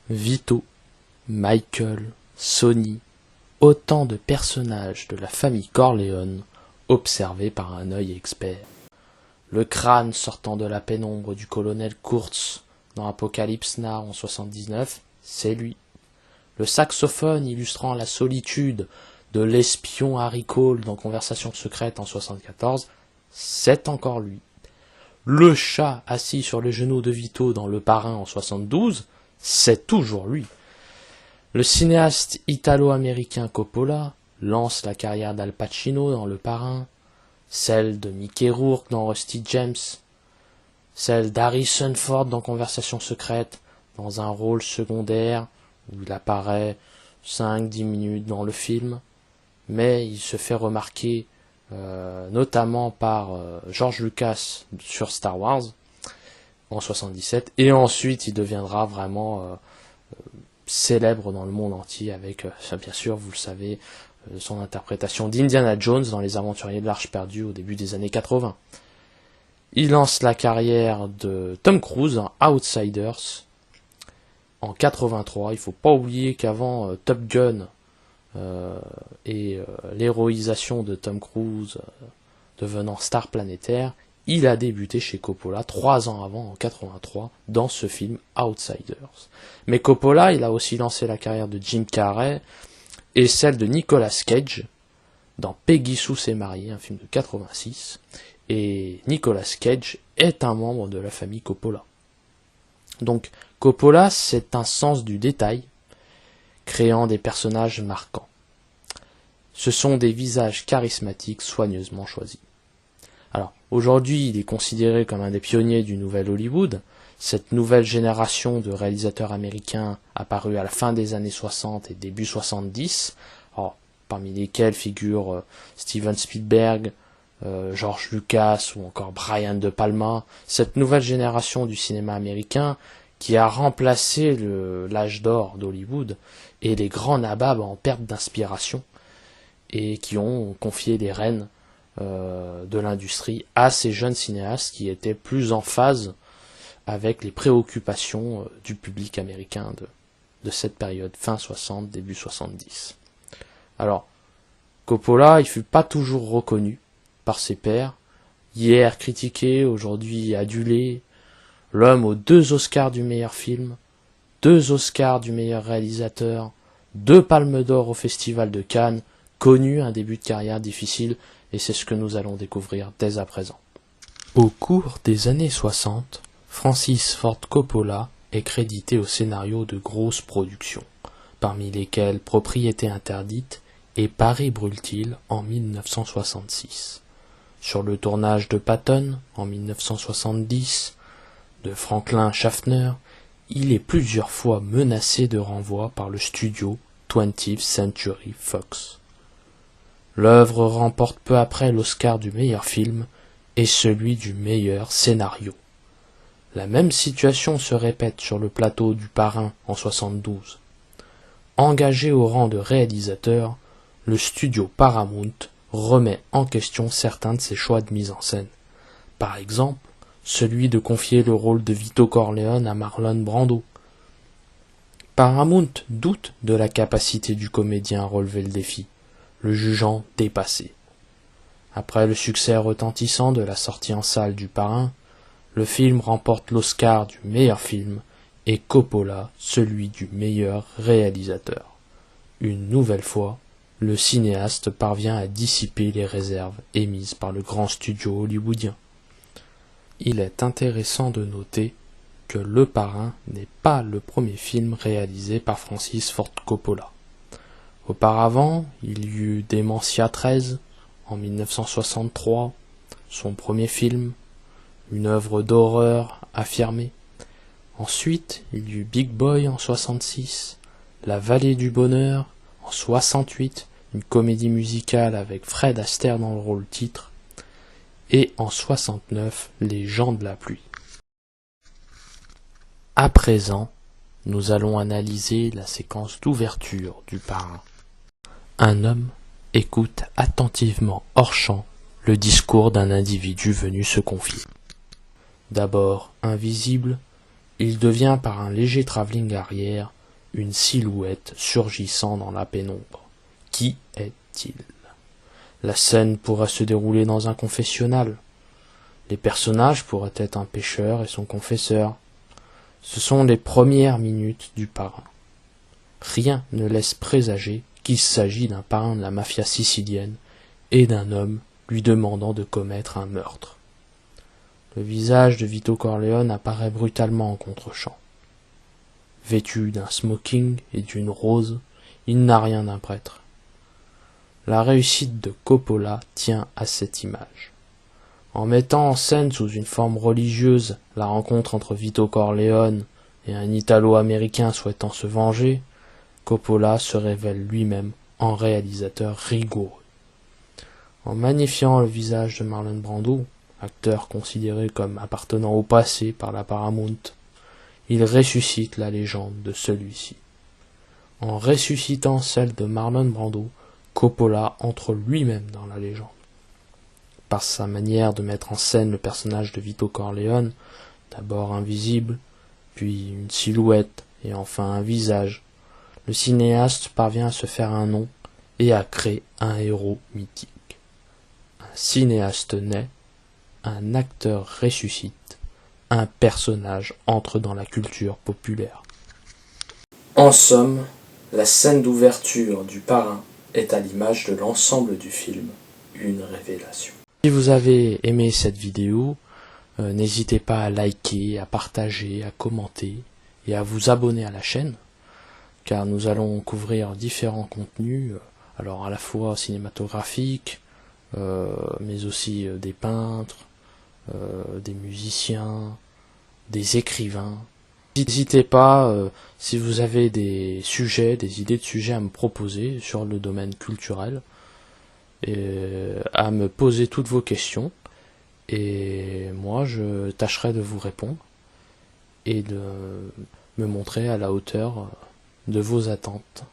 Vito, Michael, Sonny, autant de personnages de la famille Corleone observés par un œil expert. Le crâne sortant de la pénombre du colonel Kurtz dans Apocalypse Now en 79, c'est lui. Le saxophone illustrant la solitude de l'espion Harry Cole dans Conversation secrète en 74, c'est encore lui. Le chat assis sur les genoux de Vito dans Le Parrain en 72, c'est toujours lui. Le cinéaste italo-américain Coppola lance la carrière d'Al Pacino dans Le Parrain, celle de Mickey Rourke dans Rusty James, celle d'Harrison Ford dans Conversation secrète, dans un rôle secondaire où il apparaît 5-10 minutes dans le film, mais il se fait remarquer notamment par George Lucas sur Star Wars en 77, et ensuite il deviendra vraiment célèbre dans le monde entier avec, bien sûr, vous le savez, son interprétation d'Indiana Jones dans Les Aventuriers de l'Arche perdue au début des années 80. Il lance la carrière de Tom Cruise dans Outsiders en 83. Il ne faut pas oublier qu'avant Top Gun et l'héroïsation de Tom Cruise devenant star planétaire, il a débuté chez Coppola 3 ans avant, en 83, dans ce film Outsiders. Mais Coppola, il a aussi lancé la carrière de Jim Carrey et celle de Nicolas Cage dans Peggy Sue s'est mariée, un film de 86. Et Nicolas Cage est un membre de la famille Coppola. Donc Coppola, c'est un sens du détail, créant des personnages marquants. Ce sont des visages charismatiques soigneusement choisis. Alors, aujourd'hui, il est considéré comme un des pionniers du nouvel Hollywood, cette nouvelle génération de réalisateurs américains apparus à la fin des années 60 et début 70, alors, parmi lesquels figurent Steven Spielberg, George Lucas ou encore Brian De Palma, cette nouvelle génération du cinéma américain qui a remplacé l'âge d'or d'Hollywood et les grands nababs en perte d'inspiration et qui ont confié les rênes de l'industrie à ces jeunes cinéastes qui étaient plus en phase avec les préoccupations du public américain de cette période, fin 60, début 70. Alors, Coppola, il fut pas toujours reconnu par ses pairs, hier critiqué, aujourd'hui adulé, l'homme aux 2 Oscars du meilleur film, 2 Oscars du meilleur réalisateur, 2 Palmes d'Or au Festival de Cannes, connu un début de carrière difficile, et c'est ce que nous allons découvrir dès à présent. Au cours des années 60, Francis Ford Coppola est crédité au scénario de grosses productions, parmi lesquelles Propriété interdite et Paris brûle-t-il en 1966. Sur le tournage de Patton en 1970, de Franklin Schaffner, il est plusieurs fois menacé de renvoi par le studio 20th Century Fox. L'œuvre remporte peu après l'Oscar du meilleur film et celui du meilleur scénario. La même situation se répète sur le plateau du Parrain en 72. Engagé au rang de réalisateur, le studio Paramount remet en question certains de ses choix de mise en scène. Par exemple, celui de confier le rôle de Vito Corleone à Marlon Brando. Paramount doute de la capacité du comédien à relever le défi, le jugeant dépassé. Après le succès retentissant de la sortie en salle du Parrain, le film remporte l'Oscar du meilleur film et Coppola celui du meilleur réalisateur. Une nouvelle fois, le cinéaste parvient à dissiper les réserves émises par le grand studio hollywoodien. Il est intéressant de noter que Le Parrain n'est pas le premier film réalisé par Francis Ford Coppola. Auparavant, il y eut Dementia 13 en 1963, son premier film, une œuvre d'horreur affirmée. Ensuite, il y eut Big Boy en 66, La Vallée du Bonheur en 68, une comédie musicale avec Fred Astaire dans le rôle titre, et en 69, Les Gens de la pluie. À présent, nous allons analyser la séquence d'ouverture du Parrain. Un homme écoute attentivement hors champ le discours d'un individu venu se confier. D'abord invisible, il devient par un léger travelling arrière une silhouette surgissant dans la pénombre. Qui est-il? La scène pourrait se dérouler dans un confessionnal. Les personnages pourraient être un pêcheur et son confesseur. Ce sont les premières minutes du parrain. Rien ne laisse présager qu'il s'agit d'un parrain de la mafia sicilienne et d'un homme lui demandant de commettre un meurtre. Le visage de Vito Corleone apparaît brutalement en contre-champ. Vêtu d'un smoking et d'une rose, il n'a rien d'un prêtre. La réussite de Coppola tient à cette image. En mettant en scène sous une forme religieuse la rencontre entre Vito Corleone et un Italo-américain souhaitant se venger, Coppola se révèle lui-même en réalisateur rigoureux. En magnifiant le visage de Marlon Brando, acteur considéré comme appartenant au passé par la Paramount, il ressuscite la légende de celui-ci. En ressuscitant celle de Marlon Brando, Coppola entre lui-même dans la légende. Par sa manière de mettre en scène le personnage de Vito Corleone, d'abord invisible, puis une silhouette et enfin un visage, le cinéaste parvient à se faire un nom et à créer un héros mythique. Un cinéaste naît, un acteur ressuscite, un personnage entre dans la culture populaire. En somme, la scène d'ouverture du Parrain est à l'image de l'ensemble du film, une révélation. Si vous avez aimé cette vidéo, n'hésitez pas à liker, à partager, à commenter et à vous abonner à la chaîne, car nous allons couvrir différents contenus, alors à la fois cinématographiques, mais aussi des peintres, des musiciens, des écrivains. N'hésitez pas, si vous avez des sujets, des idées de sujets à me proposer sur le domaine culturel, et à me poser toutes vos questions, et moi je tâcherai de vous répondre et de me montrer à la hauteur de vos attentes.